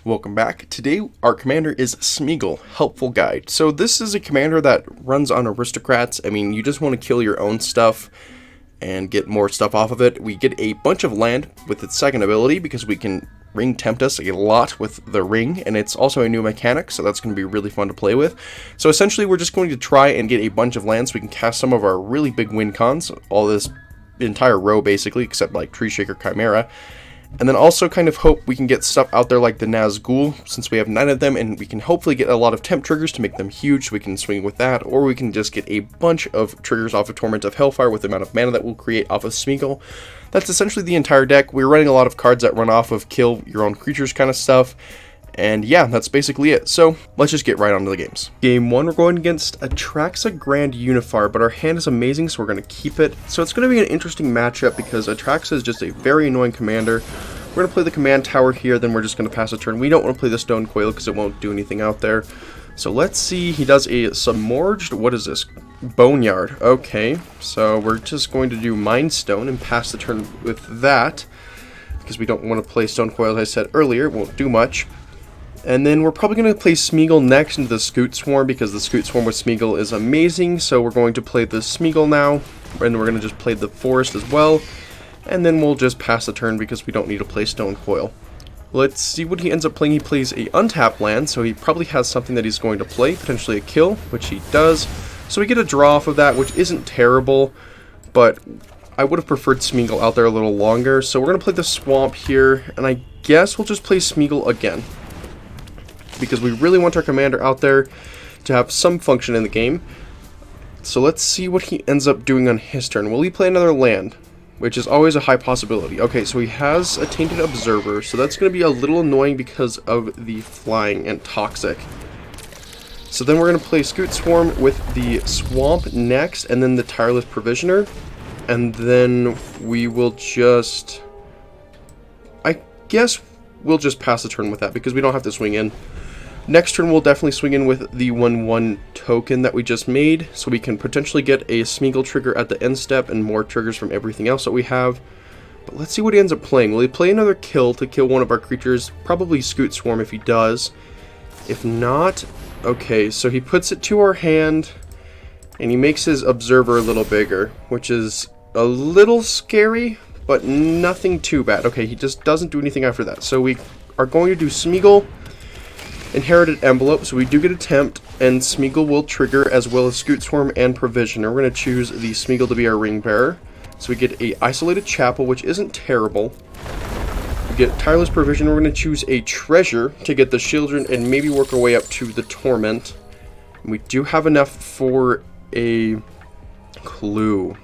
Welcome back. Today our commander is Smeagol, Helpful Guide. So this is a commander that runs on aristocrats. I mean, you just want to kill your own stuff and get more stuff off of it. We get a bunch of land with its second ability because we can ring tempt us a lot with the ring, and it's also a new mechanic, so that's going to be really fun to play with. So essentially we're just going to try and get a bunch of land so we can cast some of our really big win cons, all this entire row basically, except like Tree Shaker Chimera. And then also kind of hope we can get stuff out there like the Nazgul, since we have 9 of them, and we can hopefully get a lot of temp triggers to make them huge so we can swing with that, or we can just get a bunch of triggers off of Torment of Hellfire with the amount of mana that we'll create off of Smeagol. That's essentially the entire deck. We're running a lot of cards that run off of kill your own creatures kind of stuff. And yeah, that's basically it. So let's just get right on to the games. Game 1, we're going against Atraxa Grand Unifier, but our hand is amazing, so we're going to keep it. So it's going to be an interesting matchup because Atraxa is just a very annoying commander. We're going to play the command tower here, then we're just going to pass a turn. We don't want to play the Stone Coil because it won't do anything out there. So let's see, he does a submerged, what is this? Boneyard. Okay, so we're just going to do Mind Stone and pass the turn with that because we don't want to play Stone Coil, as I said earlier. It won't do much. And then we're probably going to play Smeagol next into the Scoot Swarm because the Scoot Swarm with Smeagol is amazing. So we're going to play the Smeagol now, and we're going to just play the Forest as well. And then we'll just pass the turn because we don't need to play Stone Coil. Let's see what he ends up playing. He plays a untapped land, so he probably has something that he's going to play, potentially a kill, which he does. So we get a draw off of that, which isn't terrible, but I would have preferred Smeagol out there a little longer. So we're going to play the Swamp here, and I guess we'll just play Smeagol again, because we really want our commander out there to have some function in the game. So let's see what he ends up doing on his turn. Will he play another land? Which is always a high possibility. Okay, so he has a Tainted Observer, so that's going to be a little annoying because of the flying and toxic. So then we're going to play Scoot Swarm with the Swamp next, and then the Tireless Provisioner. And then we will just... I guess we'll just pass the turn with that because we don't have to swing in. Next turn we'll definitely swing in with the 1/1 token that we just made, so we can potentially get a Smeagol trigger at the end step and more triggers from everything else that we have. But let's see what he ends up playing. Will he play another kill to kill one of our creatures? Probably Scoot Swarm if he does. If not, okay, so he puts it to our hand and he makes his Observer a little bigger, which is a little scary, but nothing too bad. Okay, he just doesn't do anything after that. So we are going to do Smeagol, Inherited Envelope, so we do get a tempt, and Smeagol will trigger as well as Scoot Swarm and Provisioner. We're going to choose the Smeagol to be our ring bearer. So we get a Isolated Chapel, which isn't terrible. We get Tireless Provision. We're going to choose a Treasure to get the Children and maybe work our way up to the Torment. And we do have enough for a Clue.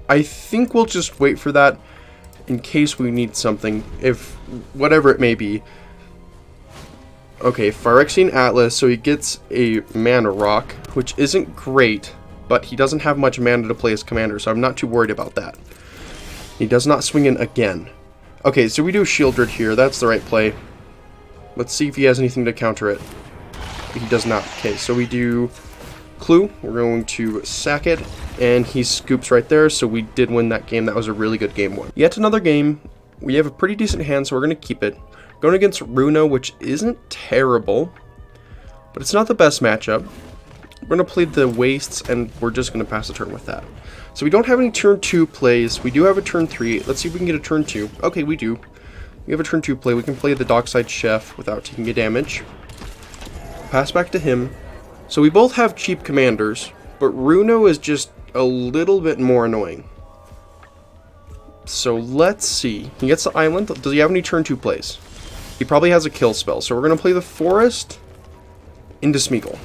I think we'll just wait for that in case we need something, if whatever it may be. Okay, Phyrexian Atlas, so he gets a mana rock, which isn't great, but he doesn't have much mana to play as commander, so I'm not too worried about that. He does not swing in again. Okay, so we do Shieldred here, that's the right play. Let's see if he has anything to counter it. He does not. Okay, so we do Clue, we're going to sack it, and he scoops right there, so we did win that game. That was a really good game one. Yet another game. We have a pretty decent hand, so we're going to keep it. Going against Runo, which isn't terrible, but it's not the best matchup. We're going to play the Wastes, and we're just going to pass the turn with that. So we don't have any turn 2 plays. We do have a turn 3. Let's see if we can get a turn 2. Okay, we do. We have a turn 2 play. We can play the Dockside Chef without taking a damage. Pass back to him. So we both have cheap commanders, but Runo is just a little bit more annoying. So let's see. He gets the island. Does he have any turn 2 plays? He probably has a kill spell, so we're going to play the Forest into Smeagol.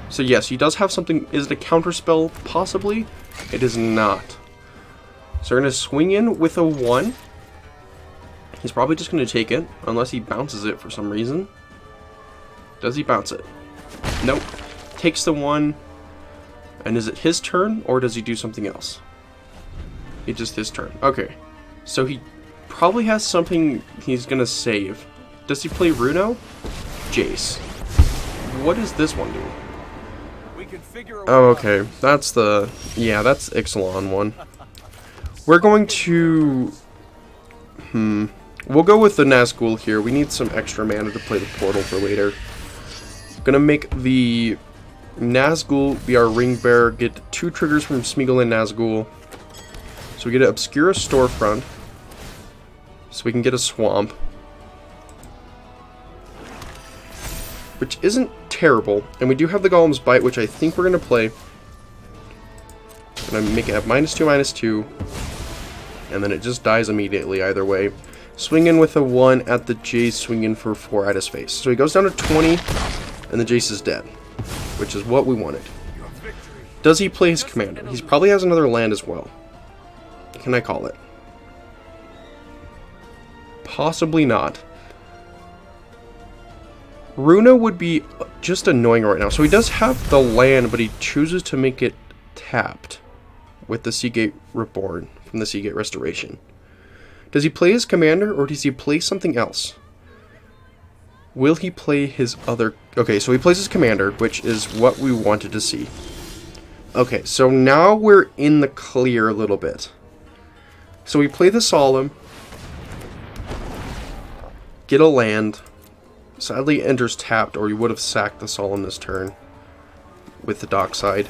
So yes, he does have something. Is it a counter spell? Possibly. It is not. So we're going to swing in with a 1. He's probably just going to take it, unless he bounces it for some reason. Does he bounce it? Nope. Takes the 1. And is it his turn, or does he do something else? It's just his turn. Okay. So he probably has something he's gonna save. Does he play Runo? Jace. What does this one do? Oh, okay. That's the... yeah, that's Ixalan one. We're going to... We'll go with the Nazgul here. We need some extra mana to play the portal for later. Gonna make the Nazgul be our ring bearer. Get 2 triggers from Smeagol and Nazgul. So we get an Obscura Storefront. So we can get a Swamp. Which isn't terrible. And we do have the Golem's Bite, which I think we're gonna play. Gonna make it have -2/-2. And then it just dies immediately either way. Swing in with a 1 at the Jace, swing in for 4 at his face. So he goes down to 20, and the Jace is dead, which is what we wanted. Does he play his commander? He probably has another land as well. Can I call it? Possibly not. Runa would be just annoying right now. So he does have the land, but he chooses to make it tapped with the Seagate Reborn from the Seagate Restoration. Does he play his commander, or does he play something else? Will he play his other... Okay, so he plays his commander, which is what we wanted to see. Okay, so now we're in the clear a little bit. So we play the Solemn. Get a land. Sadly, enters tapped, or you would have sacked the Solemn this turn with the Dockside.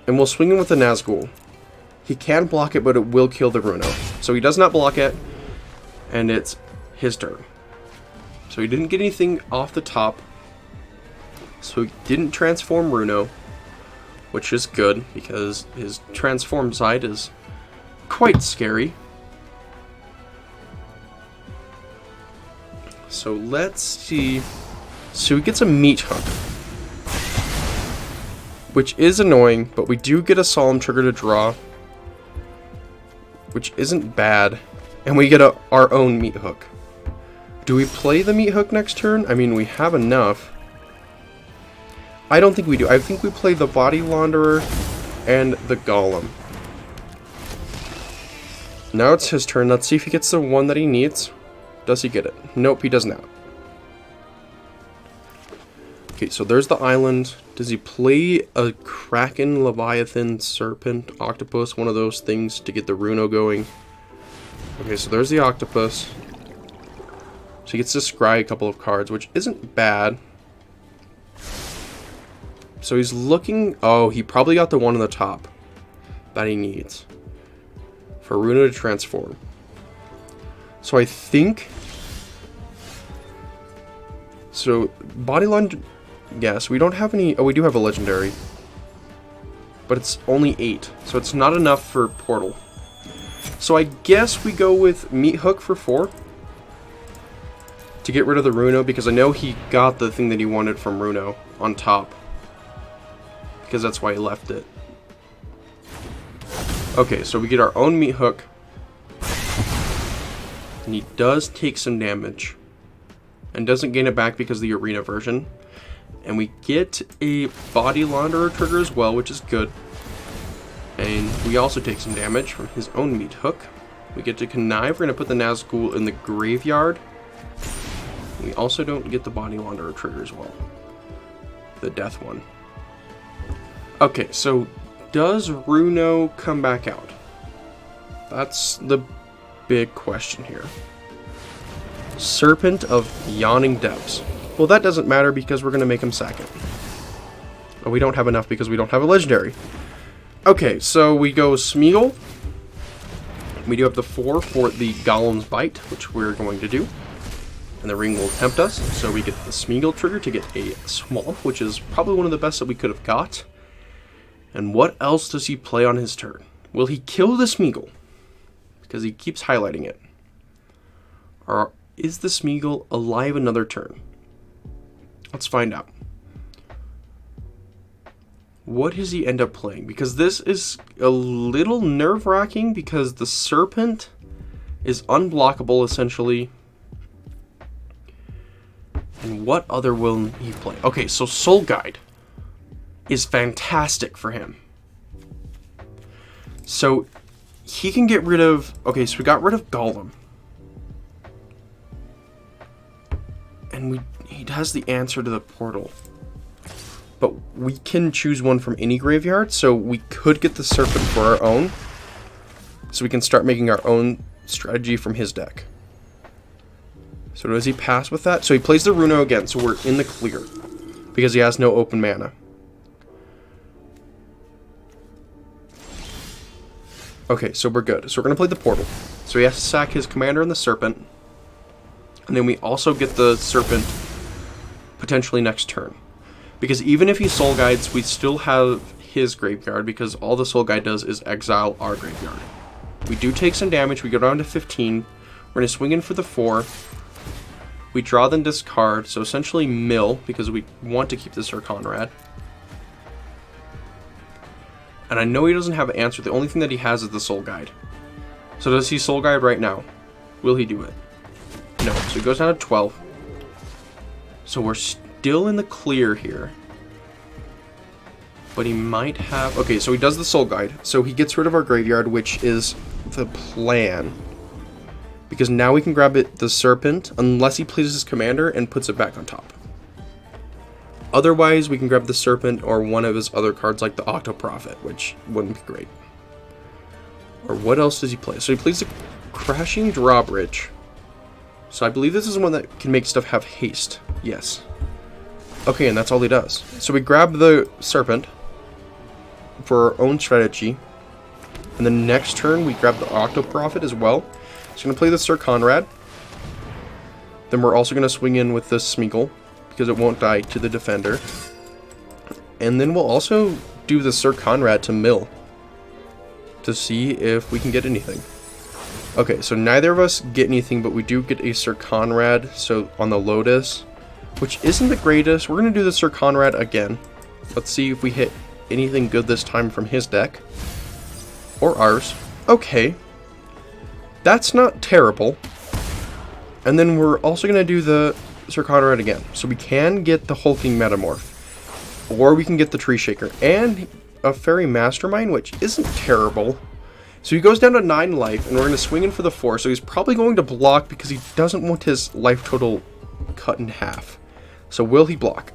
And we'll swing in with the Nazgul. He can block it, but it will kill the Runo. So he does not block it, and it's his turn. So he didn't get anything off the top. So he didn't transform Runo, which is good, because his transform side is quite scary. So let's see. So he gets a Meat Hook, which is annoying, but we do get a Solemn trigger to draw, which isn't bad, and we get our own Meat Hook. Do we play the Meat Hook next turn? I mean, we have enough. I don't think we do. I think we play the Body Launderer and the Golem. Now it's his turn. Let's see if he gets the one that he needs. Does he get it? Nope, he does not. Okay, so there's the island. Does he play a Kraken, Leviathan, Serpent, Octopus, one of those things to get the Runo going? Okay, so there's the Octopus. So he gets to scry a couple of cards, which isn't bad. So he's looking... Oh, he probably got the one on the top that he needs for Runo to transform. So I think... So, Body Launderer... Yes, we don't have any... Oh, we do have a legendary. But it's only 8. So it's not enough for Portal. So I guess we go with Meat Hook for 4. To get rid of the Runo, because I know he got the thing that he wanted from Runo on top. Because that's why he left it. Okay, so we get our own Meat Hook. And he does take some damage. And doesn't gain it back because of the arena version. And we get a Body Launderer trigger as well, which is good. And we also take some damage from his own Meat Hook. We get to connive. We're going to put the Nazgul in the graveyard. We also don't get the Body Launderer trigger as well. The death one. Okay, so does Runo come back out? That's the big question here. Serpent of Yawning Depths. Well, that doesn't matter because we're going to make him second. But we don't have enough because we don't have a legendary. Okay, so we go Smeagol. We do have the 4 for the Golem's Bite, which we're going to do. And the ring will tempt us, so we get the Smeagol trigger to get a Swamp, which is probably one of the best that we could have got. And what else does he play on his turn? Will he kill the Smeagol? Because he keeps highlighting it. Or is the Smeagol alive another turn? Let's find out. What does he end up playing? Because this is a little nerve-wracking because the Serpent is unblockable essentially. And what other will he play? Okay, so Soul Guide is fantastic for him. So he can get rid of... Okay, so we got rid of Golem. And he has the answer to the portal. But we can choose one from any graveyard, so we could get the Serpent for our own. So we can start making our own strategy from his deck. So does he pass with that? So he plays the Runo again, so we're in the clear. Because he has no open mana. Okay, so we're good. So we're going to play the Portal. So he has to sack his Commander and the Serpent. And then we also get the Serpent potentially next turn. Because even if he Soul Guides, we still have his graveyard, because all the Soul Guide does is exile our graveyard. We do take some damage. We go down to 15. We're going to swing in for the 4. We draw, then discard, so essentially mill, because we want to keep the Sir Conrad. And I know he doesn't have an answer. The only thing that he has is the Soul Guide. So does he Soul Guide right now? Will he do it? No. So he goes down to 12. So we're still in the clear here. But he might have... Okay, so he does the Soul Guide. So he gets rid of our graveyard, which is the plan. Because now we can grab the Serpent, unless he plays his Commander and puts it back on top. Otherwise, we can grab the Serpent or one of his other cards like the Octoprophet, which wouldn't be great. Or what else does he play? So he plays the Crashing Drawbridge. So I believe this is one that can make stuff have haste. Yes. Okay, and that's all he does. So we grab the Serpent for our own strategy. And the next turn, we grab the Octoprophet as well. So I'm going to play the Sir Conrad. Then we're also going to swing in with this Smeagol, because it won't die to the Defender. And then we'll also do the Sir Conrad to mill, to see if we can get anything. Okay, so neither of us get anything, but we do get a Sir Conrad, so on the Lotus, which isn't the greatest. We're going to do the Sir Conrad again. Let's see if we hit anything good this time from his deck. Or ours. Okay. That's not terrible. And then we're also going to do the Sir Conrad again. So we can get the Hulking Metamorph. Or we can get the Tree Shaker. And a Fairy Mastermind, which isn't terrible. So he goes down to 9 life, and we're going to swing in for the 4. So he's probably going to block because he doesn't want his life total cut in half. So will he block?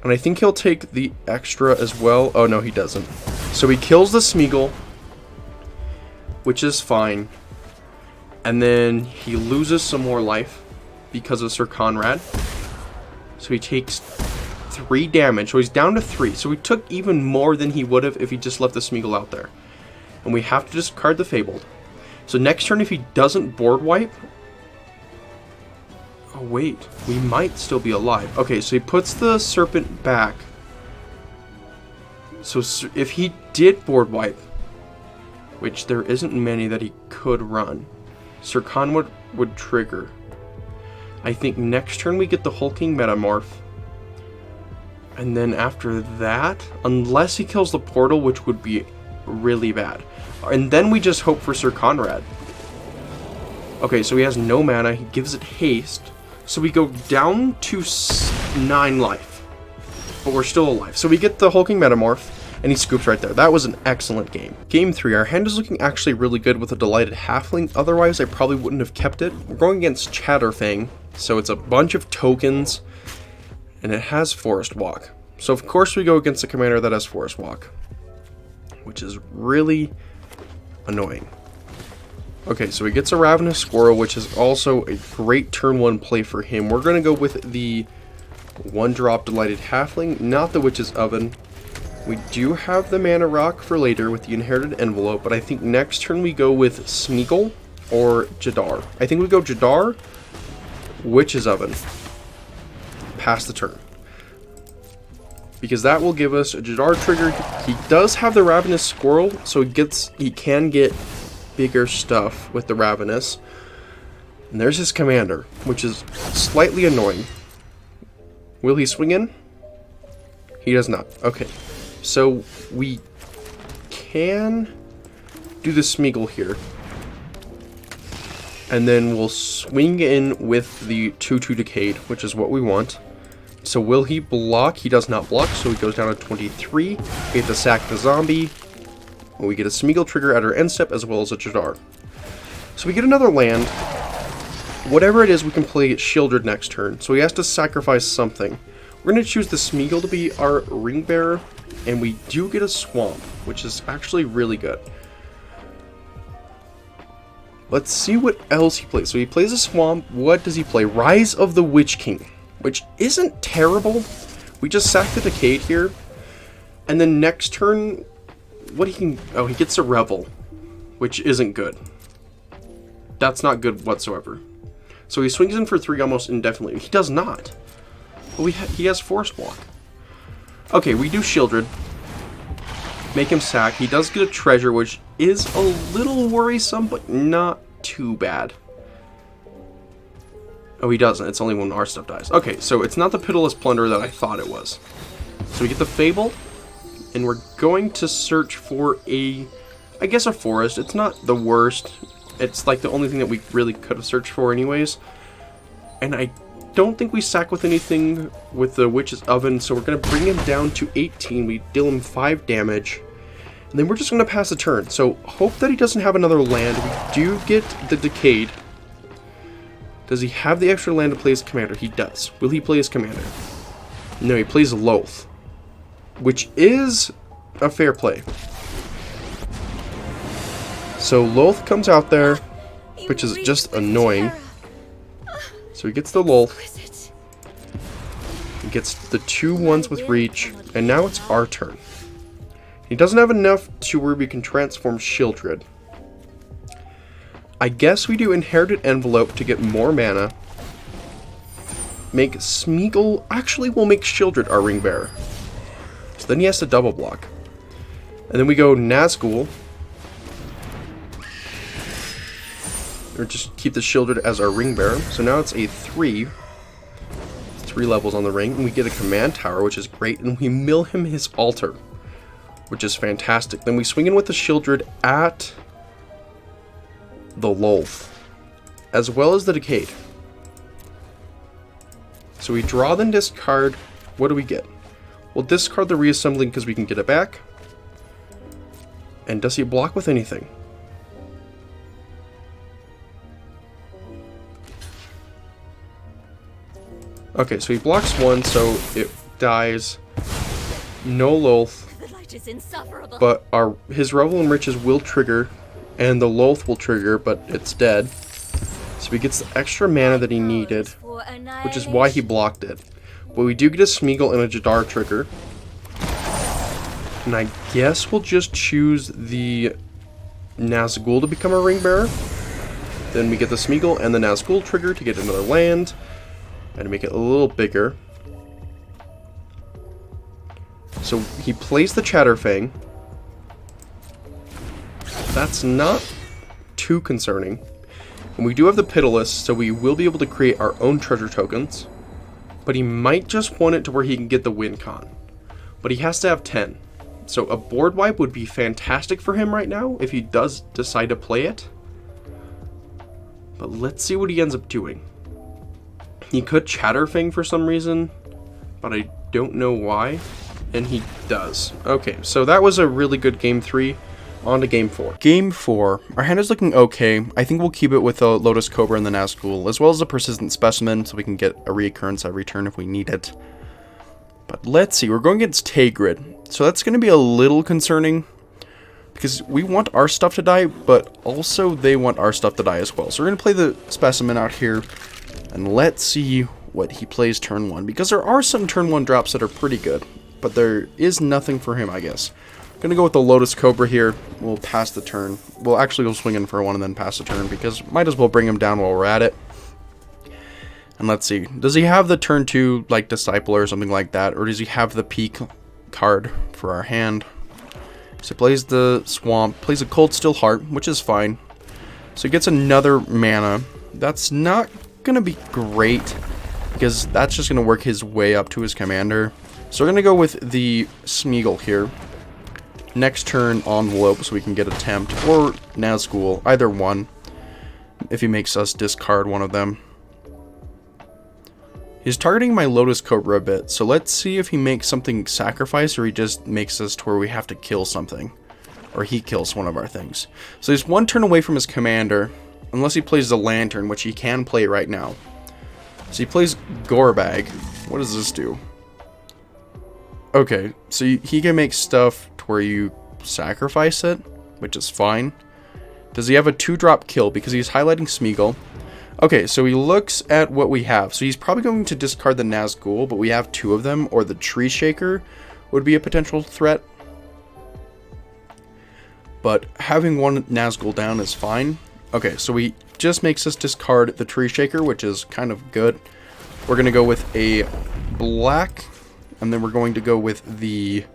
And I think he'll take the extra as well. Oh, no, he doesn't. So he kills the Smeagol, which is fine. And then he loses some more life because of Sir Conrad. So he takes 3 damage. So he's down to 3. So he took even more than he would have if he just left the Smeagol out there. And we have to discard the Fabled. So next turn, if he doesn't board wipe... Oh, wait. We might still be alive. Okay, so he puts the Serpent back. So if he did board wipe, which there isn't many that he could run, Sir Conrad would trigger. I think next turn we get the Hulking Metamorph. And then after that, unless he kills the Portal, which would be really bad. And then we just hope for Sir Conrad. Okay, so he has no mana. He gives it haste. So we go down to 9 life. But we're still alive. So we get the Hulking Metamorph. And he scoops right there. That was an excellent game. Game 3, our hand is looking actually really good with a Delighted Halfling. Otherwise, I probably wouldn't have kept it. We're going against Chatterfang. So it's a bunch of tokens. And it has Forest Walk. So of course we go against a commander that has Forest Walk. Which is really annoying. Okay, so he gets a Ravenous Squirrel, which is also a great turn 1 play for him. We're going to go with the 1-drop Delighted Halfling, not the Witch's Oven. We do have the Mana Rock for later with the Inherited Envelope, but I think next turn we go with Smeagol or Jadar. I think we go Jadar, Witch's Oven, pass the turn. Because that will give us a Jadar trigger. He does have the Ravenous Squirrel, so he can get bigger stuff with the Ravenous. And there's his commander, which is slightly annoying. Will he swing in? He does not. Okay. So we can do the Smeagol here. And then we'll swing in with the 2/2 Decayed, which is what we want. So will he block? He does not block, so he goes down to 23. We get to sack the zombie. We get a Smeagol trigger at our end step, as well as a Jadar. So we get another land. Whatever it is, we can play Shieldred next turn. So he has to sacrifice something. We're going to choose the Smeagol to be our Ring Bearer. And we do get a Swamp, which is actually really good. Let's see what else he plays. So he plays a swamp. What does he play? Rise of the Witch King, which isn't terrible. We just sack the Decade here. And then next turn, what he can... Oh, he gets a Revel, which isn't good. That's not good whatsoever. So he swings in for 3 almost indefinitely. He does not. But he has Force Walk. Okay, we do Shieldred. Make him sack. He does get a treasure, which is a little worrisome, but not too bad. Oh, he doesn't. It's only when our stuff dies. Okay, so it's not the Pitiless Plunder that I thought it was. So we get the Fable, and we're going to search for I guess a forest. It's not the worst. It's like the only thing that we really could have searched for anyways. And I don't think we sack with anything with the Witch's Oven, so we're going to bring him down to 18. We deal him 5 damage. And then we're just going to pass a turn. So hope that he doesn't have another land. We do get the Decade. Does he have the extra land to play his commander? He does. Will he play his commander? No, he plays Loath, which is a fair play. So Loath comes out there, which is just annoying. So he gets the Loath. He gets the 2 ones with reach, and now it's our turn. He doesn't have enough to where we can transform Shieldred. I guess we do Inherited Envelope to get more mana. Make Smeagol... Actually, we'll make Shieldred our Ring Bearer. So then he has to double block. And then we go Nazgul. Or just keep the Shieldred as our Ring Bearer. So now it's a 3. 3 levels on the ring. And we get a Command Tower, which is great. And we mill him his altar, which is fantastic. Then we swing in with the Shieldred at the Loath, as well as the Decade. So we draw, then discard. What do we get? We'll discard the Reassembling because we can get it back. And does he block with anything? Okay, so he blocks 1, so it dies. No Loath. But his Revel and Riches will trigger, and the Loath will trigger, but it's dead. So he gets the extra mana that he needed, which is why he blocked it. But we do get a Smeagol and a Jadar trigger. And I guess we'll just choose the Nazgul to become a Ring Bearer. Then we get the Smeagol and the Nazgul trigger to get another land, and to make it a little bigger. So he plays the Chatterfang. That's not too concerning. And we do have the Pitiless, so we will be able to create our own treasure tokens. But he might just want it to where he can get the win con. But he has to have 10. So a board wipe would be fantastic for him right now if he does decide to play it. But let's see what he ends up doing. He could Chatterfang for some reason, but I don't know why. And he does. Okay, so that was a really good game 3. On to game 4. Game 4. Our hand is looking okay. I think we'll keep it with the Lotus Cobra and the Nazgul, as well as a Persistent Specimen, so we can get a reoccurrence every turn if we need it. But let's see, we're going against Tagrid, so that's going to be a little concerning, because we want our stuff to die, but also they want our stuff to die as well. So we're going to play the Specimen out here, and let's see what he plays turn 1, because there are some turn 1 drops that are pretty good, but there is nothing for him, I guess. Gonna go with the Lotus Cobra here. We'll pass the turn. We'll actually go swing in for 1 and then pass the turn, because might as well bring him down while we're at it. And let's see. Does he have the turn 2, like, Disciple or something like that? Or does he have the Peak card for our hand? So he plays the Swamp, plays a Cold Steel Heart, which is fine. So he gets another mana. That's not gonna be great, because that's just gonna work his way up to his commander. So we're gonna go with the Smeagol here. Next turn, Envelope, so we can get a Tempt, or Nazgul, either one, if he makes us discard one of them. He's targeting my Lotus Cobra a bit, so let's see if he makes something sacrifice, or he just makes us to where we have to kill something, or he kills one of our things. So he's 1 turn away from his commander, unless he plays the Lantern, which he can play right now. So he plays Gorebag. What does this do? Okay, so he can make stuff to where you sacrifice it, which is fine. Does he have a 2-drop kill? Because he's highlighting Smeagol. Okay, so he looks at what we have. So he's probably going to discard the Nazgul, but we have 2 of them, or the Tree Shaker would be a potential threat. But having 1 Nazgul down is fine. Okay, so he just makes us discard the Tree Shaker, which is kind of good. We're going to go with a black, and then we're going to go with the...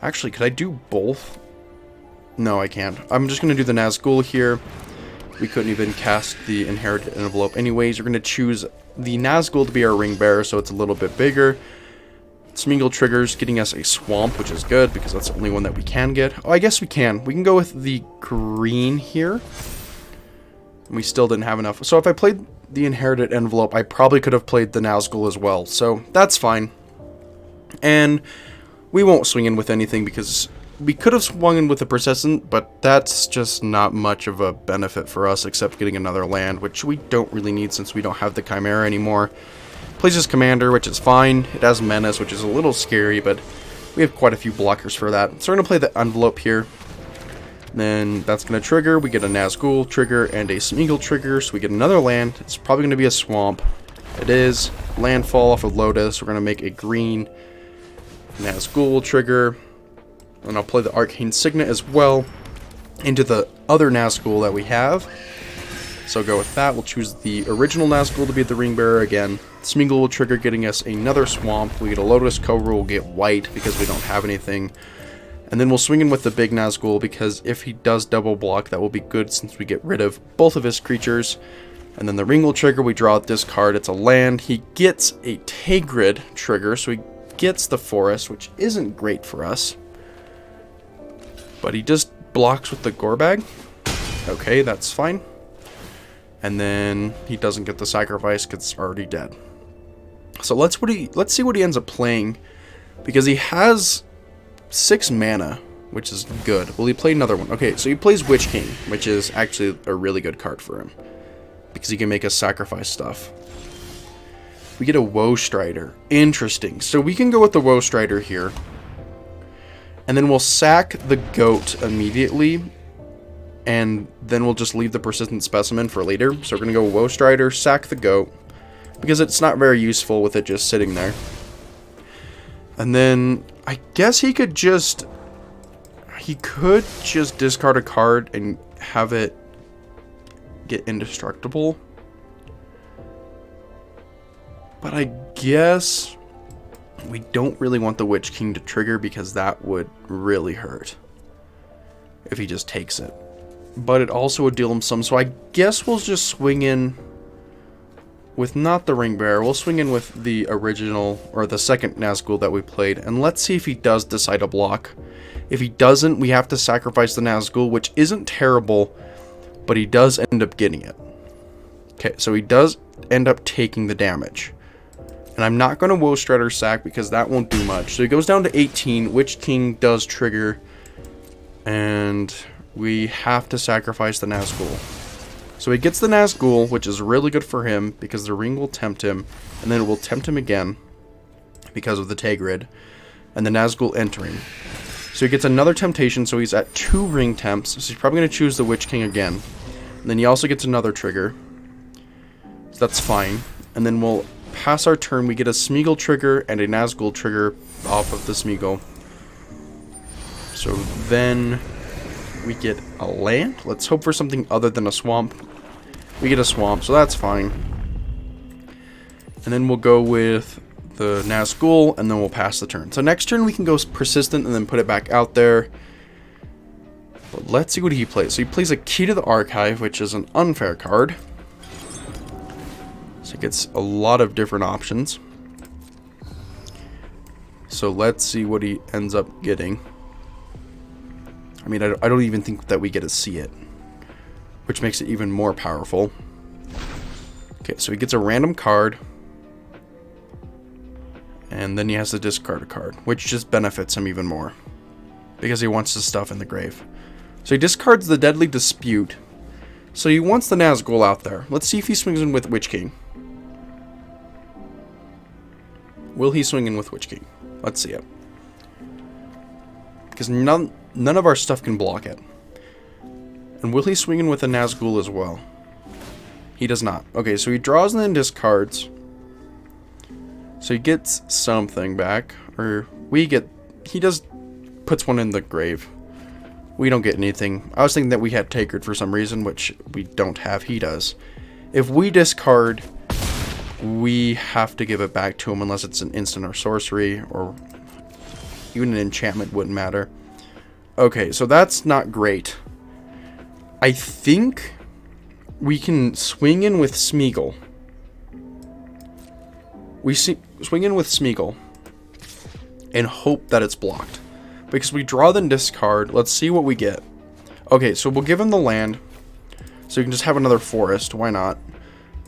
Actually, could I do both? No, I can't. I'm just going to do the Nazgul here. We couldn't even cast the Inherited Envelope anyways. We're going to choose the Nazgul to be our ring bearer, so it's a little bit bigger. Smeagol triggers, getting us a Swamp, which is good, because that's the only one that we can get. Oh, I guess we can. We can go with the green here. We still didn't have enough. So if I played the Inherited Envelope, I probably could have played the Nazgul as well. So that's fine. And we won't swing in with anything, because we could have swung in with a Persistent, but that's just not much of a benefit for us, except getting another land, which we don't really need since we don't have the Chimera anymore. Plays his Commander, which is fine. It has Menace, which is a little scary, but we have quite a few blockers for that. So we're going to play the Envelope here. Then that's going to trigger. We get a Nazgul trigger and a Smeagol trigger, so we get another land. It's probably going to be a Swamp. It is. Landfall off of Lotus. We're going to make a green Nazgul trigger. And I'll play the Arcane Signet as well into the other Nazgul that we have. So go with that. We'll choose the original Nazgul to be the ring bearer again. Smeagol will trigger, getting us another Swamp. We get a Lotus Cobra. We'll get white because we don't have anything. And then we'll swing in with the big Nazgul, because if he does double block, that will be good since we get rid of both of his creatures. And then the ring will trigger. We draw this card. It's a land. He gets a Tigrid trigger, so he gets the forest, which isn't great for us. But he just blocks with the Gorbag. Okay, that's fine. And then he doesn't get the sacrifice because it's already dead. So let's see what he ends up playing, because he has 6 mana, which is good. Will he play another one? Okay, so he plays Witch King, which is actually a really good card for him, because he can make us sacrifice stuff. We get a Woe Strider. Interesting. So we can go with the Woe Strider here. And then we'll sack the goat immediately. And then we'll just leave the Persistent Specimen for later. So we're going to go Woe Strider, sack the goat, because it's not very useful with it just sitting there. And then I guess he could just discard a card and have it get indestructible. But I guess we don't really want the Witch King to trigger, because that would really hurt if he just takes it. But it also would deal him some, so I guess we'll just swing in with not the Ring Bearer. We'll swing in with the original, or the second Nazgul that we played, and let's see if he does decide to block. If he doesn't, we have to sacrifice the Nazgul, which isn't terrible, but he does end up getting it. Okay, so he does end up taking the damage. And I'm not going to Woe Strider sack, because that won't do much. So he goes down to 18. Witch King does trigger. And we have to sacrifice the Nazgul. So he gets the Nazgul, which is really good for him, because the ring will tempt him. And then it will tempt him again, because of the Tigrid. And the Nazgul entering. So he gets another temptation, so he's at 2 ring temps. So he's probably going to choose the Witch King again. And then he also gets another trigger. So that's fine. And then we'll pass our turn. We get a Smeagol trigger and a Nazgul trigger off of the Smeagol. So then we get a land. Let's hope for something other than a Swamp. We get a Swamp, so that's fine. And then we'll go with the Nazgul, and then we'll pass the turn. So next turn we can go Persistent and then put it back out there. But let's see what he plays. So he plays a Key to the Archive, which is an unfair card. So it gets a lot of different options. So let's see what he ends up getting. I mean, I don't even think that we get to see it, which makes it even more powerful. Okay, so he gets a random card. And then he has to discard a card, which just benefits him even more, because he wants the stuff in the grave. So he discards the Deadly Dispute. So he wants the Nazgul out there. Let's see if he swings in with Witch King. Will he swing in with Witch King? Let's see it. Because none of our stuff can block it. And will he swing in with a Nazgul as well? He does not. Okay, so he draws and then discards. So he gets something back. Or we get... He does... Puts one in the grave. We don't get anything. I was thinking that we had Takered for some reason, which we don't have. He does. If we discard, we have to give it back to him unless it's an instant or sorcery, or even an enchantment wouldn't matter. Okay, so that's not great. I think we can swing in with Smeagol. We swing in with Smeagol and hope that it's blocked. Because we draw then discard. Let's see what we get. Okay, so we'll give him the land. So you can just have another forest. Why not?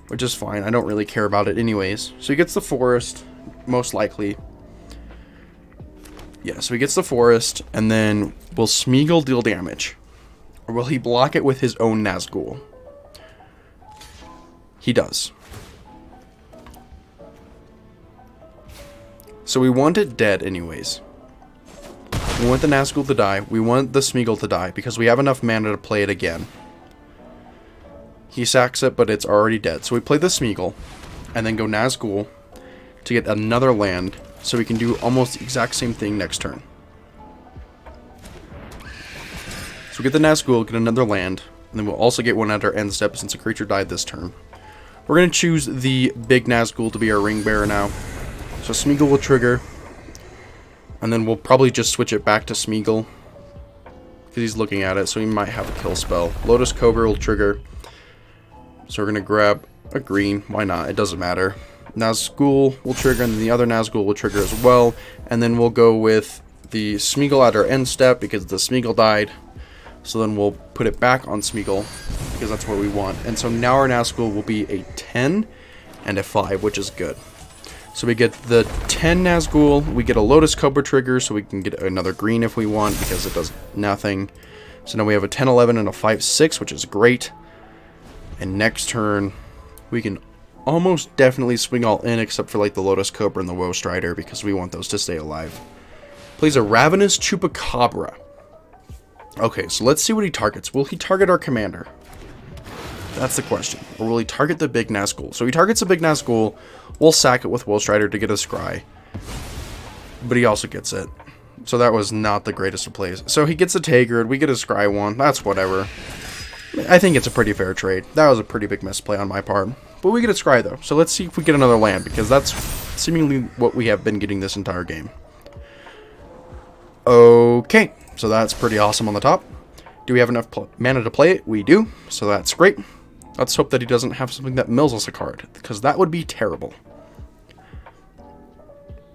Which is fine. I don't really care about it anyways. So he gets the forest, most likely. Yeah, so he gets the forest, and then will Smeagol deal damage? Or will he block it with his own Nazgul? He does. So we want it dead anyways. We want the Nazgul to die. We want the Smeagol to die because we have enough mana to play it again. He sacks it, but it's already dead. So we play the Smeagol and then go Nazgul to get another land so we can do almost the exact same thing next turn. So we get the Nazgul, get another land, and then we'll also get one at our end step since a creature died this turn. We're going to choose the big Nazgul to be our ring bearer now. So Smeagol will trigger. And then we'll probably just switch it back to Smeagol. Because he's looking at it, so he might have a kill spell. Lotus Cobra will trigger. So we're going to grab a green. Why not? It doesn't matter. Nazgul will trigger, and then the other Nazgul will trigger as well. And then we'll go with the Smeagol at our end step, because the Smeagol died. So then we'll put it back on Smeagol, because that's what we want. And so now our Nazgul will be a 10 and a 5, which is good. So we get the 10 Nazgul, we get a Lotus Cobra trigger, so we can get another green if we want, because it does nothing. So now we have a 10, 11, and a 5, 6, which is great. And next turn, we can almost definitely swing all in, except for like the Lotus Cobra and the Woe Strider, because we want those to stay alive. Plays a Ravenous Chupacabra. Okay, so let's see what he targets. Will he target our commander? That's the question. Or will he target the big Nazgul? So he targets the big Nazgul. We'll sack it with Woe Strider to get a Scry. But he also gets it. So that was not the greatest of plays. So he gets a Takered. We get a Scry one. That's whatever. I think it's a pretty fair trade. That was a pretty big misplay on my part. But we get a Scry though. So let's see if we get another land. Because that's seemingly what we have been getting this entire game. Okay. So that's pretty awesome on the top. Do we have enough mana to play it? We do. So that's great. Let's hope that he doesn't have something that mills us a card, because that would be terrible.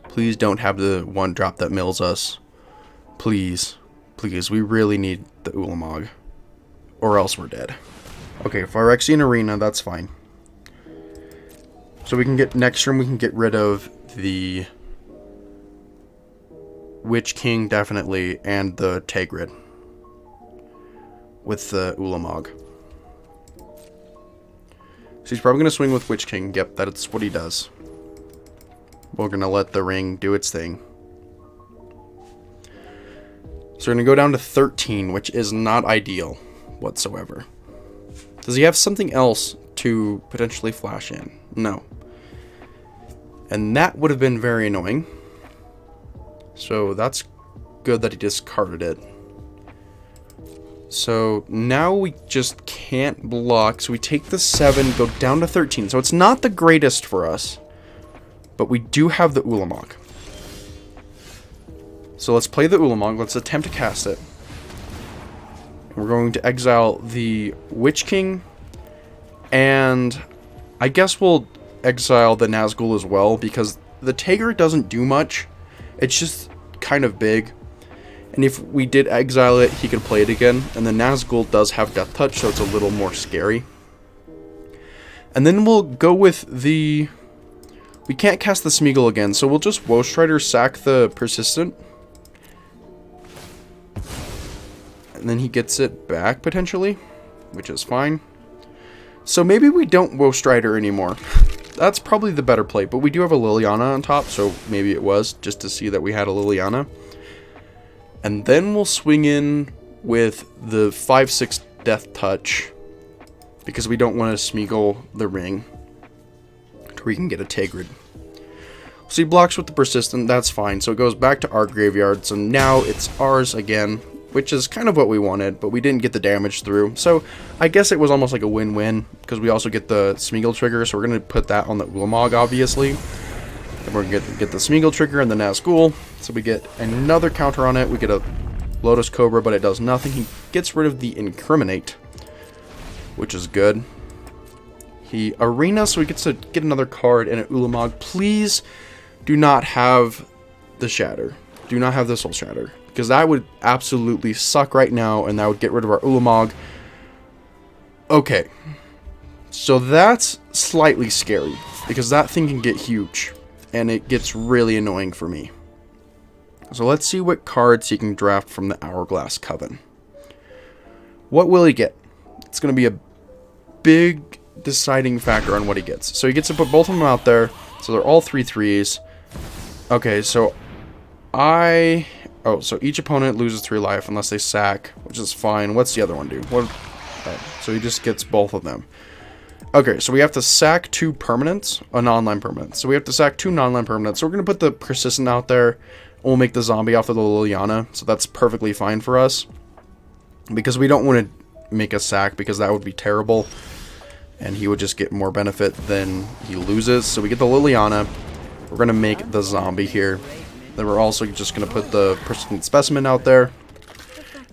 Please don't have the one drop that mills us. Please. Please. We really need the Ulamog. Or else we're dead. Okay, Phyrexian Arena, that's fine. So we can get, next turn we can get rid of the Witch King, definitely, and the Takered. With the Ulamog. So he's probably going to swing with Witch King. Yep, that's what he does. We're going to let the ring do its thing. So we're going to go down to 13, which is not ideal whatsoever. Does he have something else to potentially flash in? No. And that would have been very annoying. So that's good that he discarded it. So now we just can't block. So we take the 7, go down to 13. So it's not the greatest for us. But we do have the Ulamog. So let's play the Ulamog. Let's attempt to cast it. We're going to exile the Witch King. And I guess we'll exile the Nazgul as well, because the Takered doesn't do much. It's just kind of big. And if we did exile it, he could play it again. And the Nazgul does have Death Touch, so it's a little more scary. And then we'll go with the... We can't cast the Smeagol again, so we'll just Woe Strider sack the Persistent. And then he gets it back, potentially, which is fine. So maybe we don't Woe Strider anymore. That's probably the better play, but we do have a Liliana on top, so maybe it was, just to see that we had a Liliana. And then we'll swing in with the 5/6 Death Touch because we don't want to Smeagol the ring to where we can get a Tigrid. So he blocks with the Persistent, that's fine. So it goes back to our graveyard. So now it's ours again, which is kind of what we wanted, but we didn't get the damage through. So I guess it was almost like a win-win because we also get the Smeagol trigger. So we're going to put that on the Ulamog, obviously. And we're going to get the Smeagol trigger and the Nazgul. So we get another counter on it. We get a Lotus Cobra, but it does nothing. He gets rid of the Incriminate, which is good. He Arena, so he gets to get another card and an Ulamog. Please do not have the Shatter. Do not have the Soul Shatter. Because that would absolutely suck right now, and that would get rid of our Ulamog. Okay. So that's slightly scary, because that thing can get huge, and it gets really annoying for me. So let's see what cards he can draft from the Hourglass Coven. What will he get? It's going to be a big deciding factor on what he gets. So he gets to put both of them out there, so they're all 3/3s. Okay, so so each opponent loses 3 life unless they sack, which is fine. What's the other one do? So he just gets both of them. Okay, so we have to sack 2 permanents, a non-land permanent. So we have to sack 2 non-land permanents. So we're going to put the Persistent out there. We'll make the zombie off of the Liliana, so that's perfectly fine for us. Because we don't want to make a sack, because that would be terrible. And he would just get more benefit than he loses. So we get the Liliana. We're going to make the zombie here. Then we're also just going to put the Persistent Specimen out there.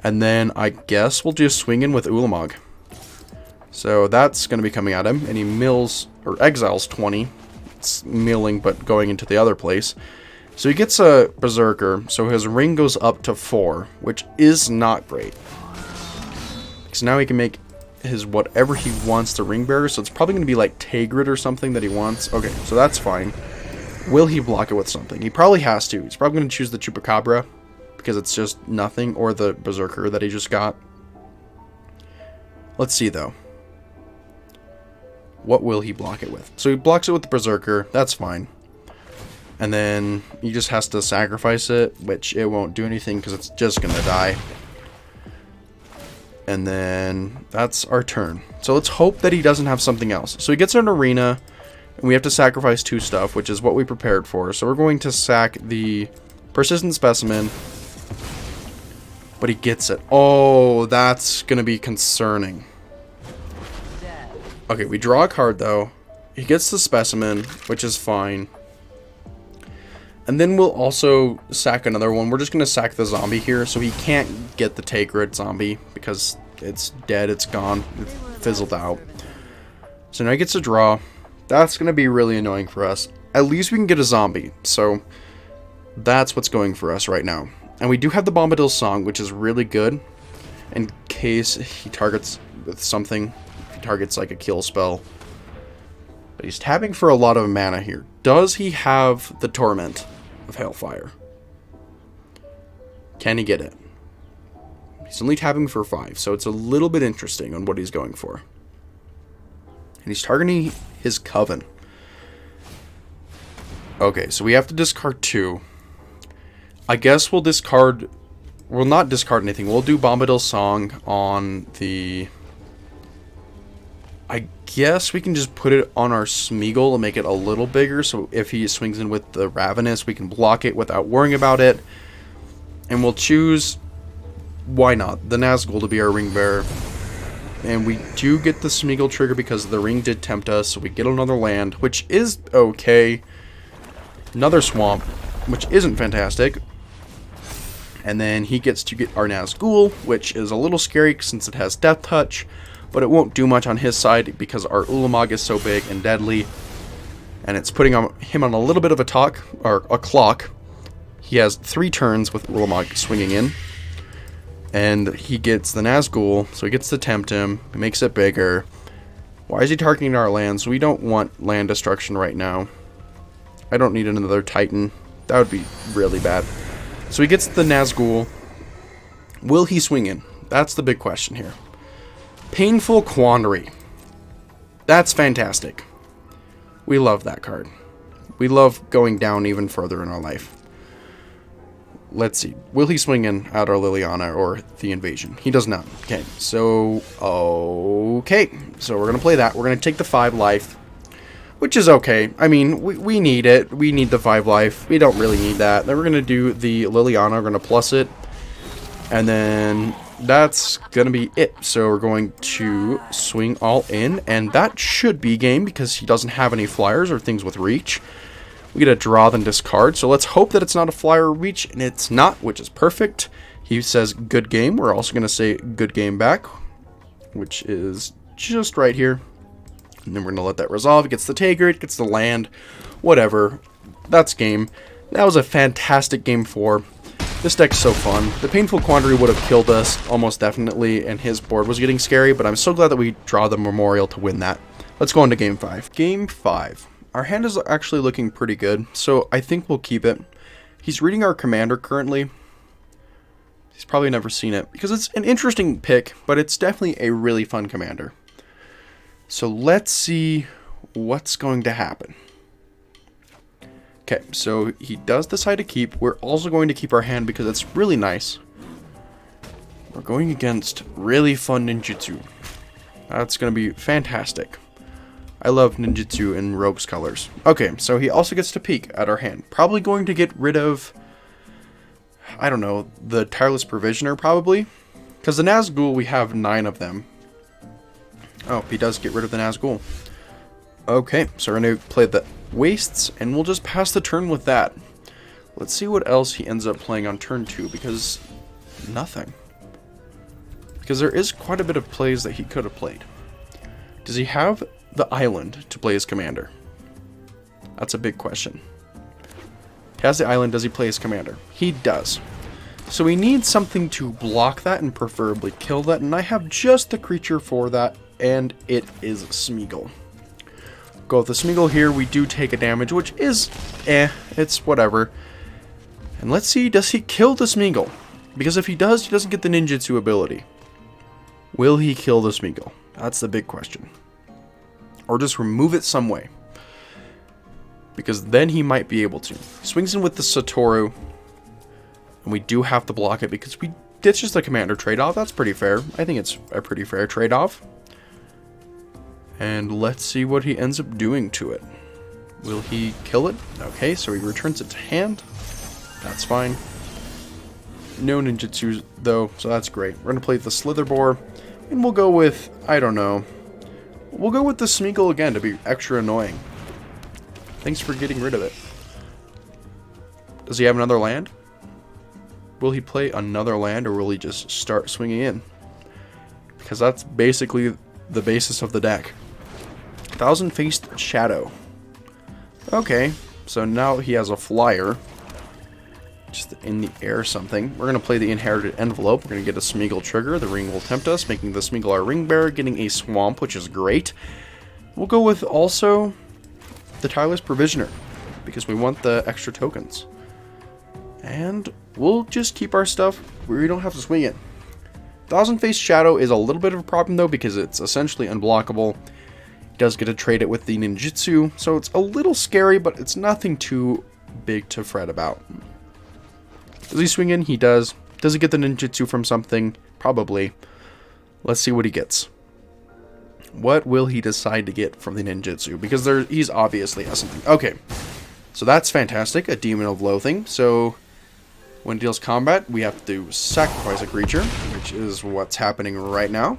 And then I guess we'll just swing in with Ulamog. So that's going to be coming at him. And he mills, or exiles 20. It's milling, but going into the other place. So he gets a Berserker. So his ring goes up to 4, which is not great. So now he can make his whatever he wants to ring bearer. So it's probably going to be like Tigrid or something that he wants. Okay, so that's fine. Will he block it with something? He probably has to. He's probably going to choose the Chupacabra because it's just nothing, or the Berserker that he just got. Let's see though. What will he block it with? So he blocks it with the Berserker. That's fine. And then he just has to sacrifice it, which it won't do anything because it's just going to die. And then that's our turn. So let's hope that he doesn't have something else. So he gets an Arena, and we have to sacrifice 2 stuff, which is what we prepared for. So we're going to sack the Persistent Specimen. But he gets it. Oh, that's going to be concerning. Okay, we draw a card, though. He gets the Specimen, which is fine. And then we'll also sack another one. We're just going to sack the zombie here, so he can't get the Tigrid zombie, because it's dead, it's gone, it fizzled out. So now he gets to draw. That's going to be really annoying for us. At least we can get a zombie, so that's what's going for us right now. And we do have the Bombadil Song, which is really good, in case he targets with something. If he targets like a kill spell. But he's tapping for a lot of mana here. Does he have the Torment of Hailfire? Can he get it? He's only tapping for 5, so it's a little bit interesting on what he's going for. And he's targeting his Coven. Okay, so we have to discard 2. I guess we'll discard... We'll not discard anything. We'll do Bombadil Song on the... I guess we can just put it on our Smeagol and make it a little bigger. So if he swings in with the Ravenous, we can block it without worrying about it. And we'll choose... Why not? The Nazgul to be our ring bearer. And we do get the Smeagol trigger because the ring did tempt us. So we get another land, which is okay. Another swamp, which isn't fantastic. And then he gets to get our Nazgul, which is a little scary since it has Death Touch. But it won't do much on his side because our Ulamog is so big and deadly. And it's putting him on a little bit of a clock. He has 3 turns with Ulamog swinging in. And he gets the Nazgul, so he gets to tempt him. He makes it bigger. Why is he targeting our lands? We don't want land destruction right now. I don't need another Titan. That would be really bad. So he gets the Nazgul. Will he swing in? That's the big question here. Painful Quandary. That's fantastic. We love that card. We love going down even further in our life. let's see. Will he swing in at our Liliana or the invasion? He does not. Okay, so we're gonna play that. We're gonna take the 5 life, which is okay. I mean, we need it. We need the 5 life. We don't really need that. Then we're gonna do the Liliana. We're gonna plus it, and then that's gonna be it. So we're going to swing all in, and that should be game because he doesn't have any flyers or things with reach. We get a draw, then discard. So let's hope that it's not a flyer or reach, and it's not, which is perfect. He says good game. We're also gonna say good game back, which is just right here. And then we're gonna let that resolve. It gets the Taker, it gets the land, whatever. That's game. That was a fantastic game 4. This deck's so fun. The Painful Quandary would have killed us, almost definitely, and his board was getting scary, but I'm so glad that we draw the Memorial to win that. Let's go into Game 5. Game 5. Our hand is actually looking pretty good, so I think we'll keep it. He's reading our commander currently. He's probably never seen it, because it's an interesting pick, but it's definitely a really fun commander. So let's see what's going to happen. Okay, so he does decide to keep. We're also going to keep our hand because it's really nice. We're going against really fun ninjutsu. That's going to be fantastic. I love ninjutsu in rogues colors. Okay, so he also gets to peek at our hand. Probably going to get rid of, I don't know, the Tireless Provisioner probably. Because the Nazgul, we have 9 of them. Oh, he does get rid of the Nazgul. Okay, so we're going to play the Wastes, and we'll just pass the turn with that. Let's see what else he ends up playing on turn 2, because nothing. Because there is quite a bit of plays that he could have played. Does he have the island to play his commander? That's a big question. He has the island, does he play his commander? He does. So we need something to block that and preferably kill that, and I have just the creature for that, and it is Smeagol. Go with the Smeagol here, we do take a damage, which is, it's whatever. And let's see, does he kill the Smeagol? Because if he does, he doesn't get the ninjutsu ability. Will he kill the Smeagol? That's the big question. Or just remove it some way. Because then he might be able to. Swings in with the Satoru. And we do have to block it because it's just a commander trade-off. That's pretty fair. I think it's a pretty fair trade-off. And let's see what he ends up doing to it. Will he kill it? Okay, so he returns it to hand. That's fine. No ninjutsu though, so that's great. We're going to play the Slitherbore. And we'll go with, I don't know. We'll go with the Smeagol again to be extra annoying. Thanks for getting rid of it. Does he have another land? Will he play another land or will he just start swinging in? Because that's basically the basis of the deck. Thousand-Faced Shadow. Okay, so now he has a flyer. Just in the air or something. We're going to play the Inherited Envelope. We're going to get a Smeagol trigger. The ring will tempt us, making the Smeagol our ring bearer, getting a Swamp, which is great. We'll go with also the Tireless Provisioner, because we want the extra tokens. And we'll just keep our stuff where we don't have to swing it. Thousand-Faced Shadow is a little bit of a problem, though, because it's essentially unblockable. He does get to trade it with the ninjutsu, so it's a little scary, but it's nothing too big to fret about. Does he swing in? He does. Does he get the ninjutsu from something? Probably. Let's see what he gets. What will he decide to get from the ninjutsu? Because he's obviously has something. Okay. So that's fantastic. A Demon of Loathing. So when it deals combat, we have to sacrifice a creature, which is what's happening right now.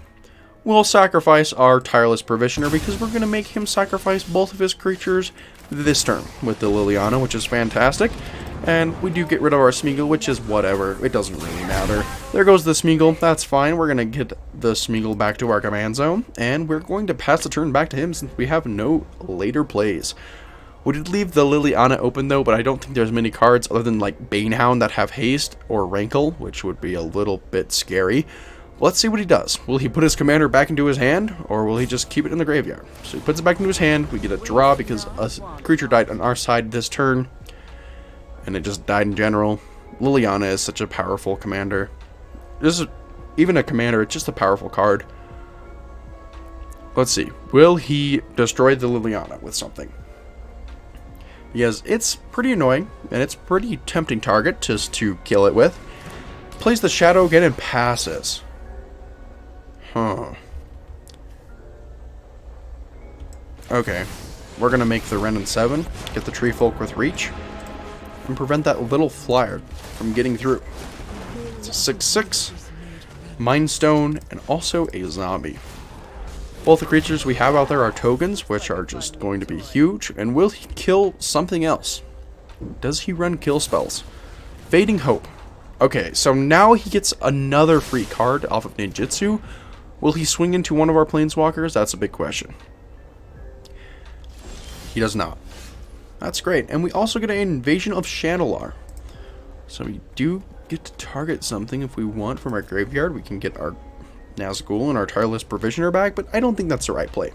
We'll sacrifice our Tireless Provisioner because we're going to make him sacrifice both of his creatures this turn with the Liliana, which is fantastic. And we do get rid of our Smeagol, which is whatever. It doesn't really matter. There goes the Smeagol. That's fine. We're going to get the Smeagol back to our command zone. And we're going to pass the turn back to him since we have no later plays. We did leave the Liliana open though, but I don't think there's many cards other than like Banehound that have haste or Rankle, which would be a little bit scary. Let's see what he does. Will he put his commander back into his hand, or will he just keep it in the graveyard? So he puts it back into his hand. We get a draw because a creature died on our side this turn. And it just died in general. Liliana is such a powerful commander. This is even a commander, it's just a powerful card. Let's see. Will he destroy the Liliana with something? because it's pretty annoying, and it's a pretty tempting target just to kill it with. Plays the Shadow again and passes. Huh. Okay. We're going to make the Ren and 7, get the Tree Folk with Reach, and prevent that little flyer from getting through. It's a 6/6, Mind Stone, and also a zombie. Both the creatures we have out there are tokens, which are just going to be huge. And will he kill something else? Does he run kill spells? Fading Hope. Okay, so now he gets another free card off of ninjutsu. Will he swing into one of our planeswalkers? That's a big question. He does not. That's great. And we also get an Invasion of Chandelar. So we do get to target something if we want from our graveyard. We can get our Nazgul and our Tireless Provisioner back, but I don't think that's the right play.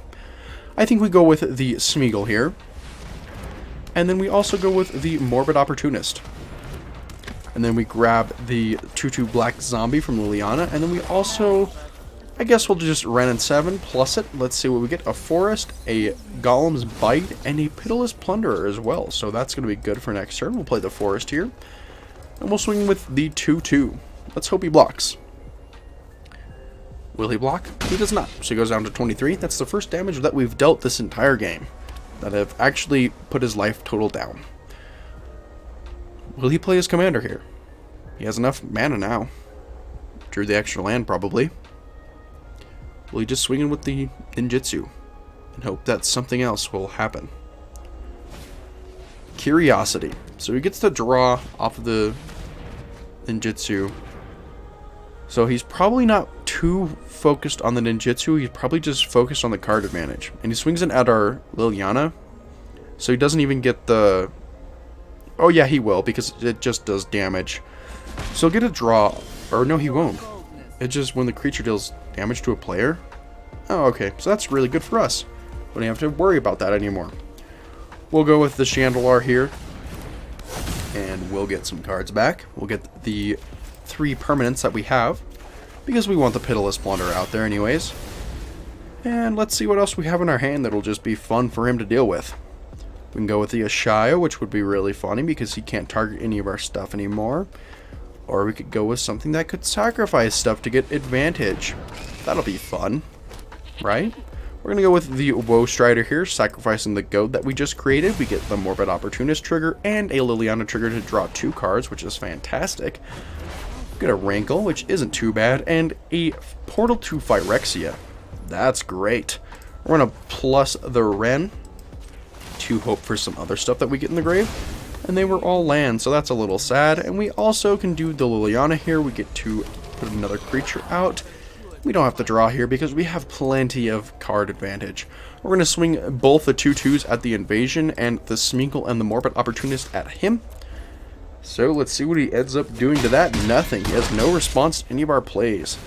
I think we go with the Smeagol here. And then we also go with the Morbid Opportunist. And then we grab the 2/2 Black Zombie from Liliana. And then we also, I guess we'll just Ren and 7 plus it. Let's see what we get. A Forest, a Golem's Bite, and a Pitiless Plunderer as well. So that's going to be good for next turn. We'll play the Forest here. And we'll swing with the 2/2. Let's hope he blocks. Will he block? He does not. So he goes down to 23. That's the first damage that we've dealt this entire game that have actually put his life total down. Will he play his commander here? He has enough mana now. Drew the extra land probably. Will he just swing in with the ninjutsu and hope that something else will happen? Curiosity. So he gets to draw off of the ninjutsu. So he's probably not too focused on the ninjutsu. He's probably just focused on the card advantage. And he swings in at our Liliana. So he doesn't even get the... Oh yeah, he will, because it just does damage. So he'll get a draw. Or no, he won't. It's just when the creature deals damage to a player. Oh, okay. So that's really good for us. We don't have to worry about that anymore. We'll go with the Chandelar here. And we'll get some cards back. We'll get the 3 permanents that we have, because we want the Pitiless Plunderer out there anyways. And let's see what else we have in our hand that'll just be fun for him to deal with. We can go with the Ashaya, which would be really funny because he can't target any of our stuff anymore. Or we could go with something that could sacrifice stuff to get advantage. That'll be fun, right? We're going to go with the Woe Strider here, sacrificing the goat that we just created. We get the Morbid Opportunist trigger and a Liliana trigger to draw 2 cards, which is fantastic. Get a Rankle, which isn't too bad, and a Portal to Phyrexia. That's great. We're going to plus the Ren to hope for some other stuff that we get in the grave. And they were all land, so that's a little sad. And we also can do the Liliana here. We get to put another creature out. We don't have to draw here because we have plenty of card advantage. We're going to swing both the 2/2s at the Invasion and the Smeagol and the Morbid Opportunist at him. So let's see what he ends up doing to that. Nothing. He has no response to any of our plays.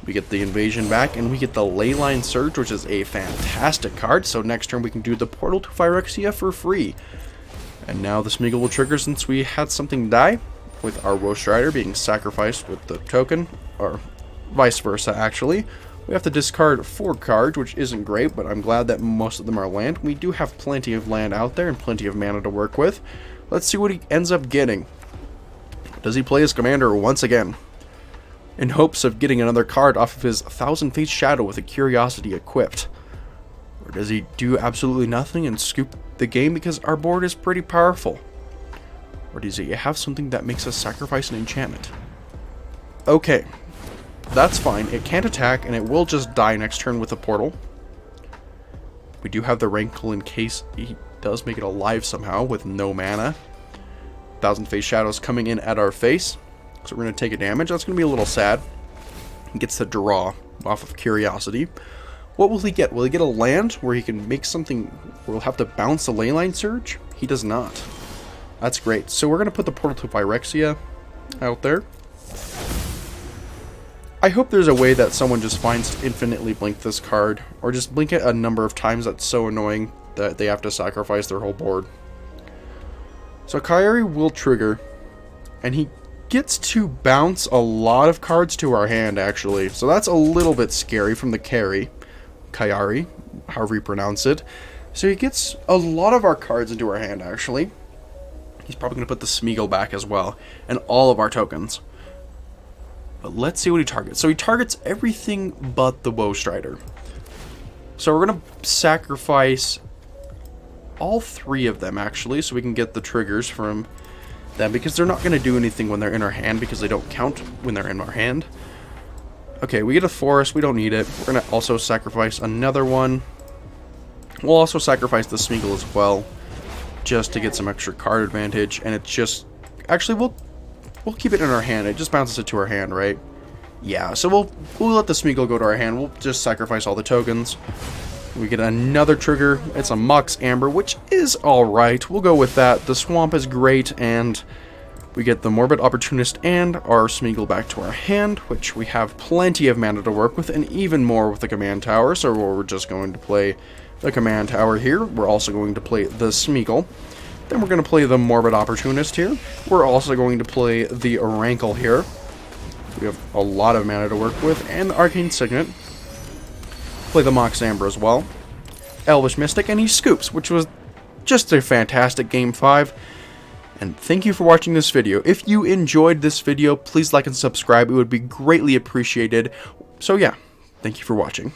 We get the Invasion back, and we get the Leyline Surge, which is a fantastic card. So next turn we can do the Portal to Phyrexia for free. And now the Smeagol will trigger since we had something die, with our Woe Strider being sacrificed with the token, or vice versa actually. We have to discard 4 cards, which isn't great, but I'm glad that most of them are land. We do have plenty of land out there and plenty of mana to work with. Let's see what he ends up getting. Does he play his commander once again, in hopes of getting another card off of his Thousand Face Shadow with a Curiosity equipped? Or does he do absolutely nothing and scoop the game because our board is pretty powerful? Or does he have something that makes us sacrifice an enchantment? Okay, that's fine. It can't attack, and it will just die next turn with a portal. We do have the Rankle in case he does make it alive somehow with no mana. Thousand Face Shadows coming in at our face. So we're going to take a damage. That's going to be a little sad. He gets the draw off of Curiosity. What will he get? Will he get a land where he can make something where we'll have to bounce the Leyline Surge? He does not. That's great. So we're going to put the Portal to Phyrexia out there. I hope there's a way that someone just finds to infinitely blink this card, or just blink it a number of times that's so annoying that they have to sacrifice their whole board. So Kayari will trigger, and he gets to bounce a lot of cards to our hand, actually. So that's a little bit scary from the Kayari, however you pronounce it. So he gets a lot of our cards into our hand, actually. He's probably going to put the Smeagol back as well, and all of our tokens. But let's see what he targets. So he targets everything but the Woe Strider. So we're going to sacrifice all 3 of them, actually, so we can get the triggers from them, because they're not going to do anything when they're in our hand, because they don't count when they're in our hand. Okay, we get a forest. We don't need it. We're going to also sacrifice another one. We'll also sacrifice the Smeagol as well, just to get some extra card advantage. And it's just... Actually, we'll keep it in our hand. It just bounces it to our hand, right? Yeah, so we'll let the Smeagol go to our hand. We'll just sacrifice all the tokens. We get another trigger. It's a Mox Amber, which is alright. We'll go with that. The Swamp is great, and we get the Morbid Opportunist and our Smeagol back to our hand, which we have plenty of mana to work with, and even more with the Command Tower, so we're just going to play the Command Tower here. We're also going to play the Smeagol. Then we're going to play the Morbid Opportunist here. We're also going to play the Rankle here. We have a lot of mana to work with, and the Arcane Signet. Play the Mox Amber as well. Elvish Mystic, and he scoops, which was just a fantastic Game 5. And thank you for watching this video. If you enjoyed this video, please like and subscribe. It would be greatly appreciated. So yeah, thank you for watching.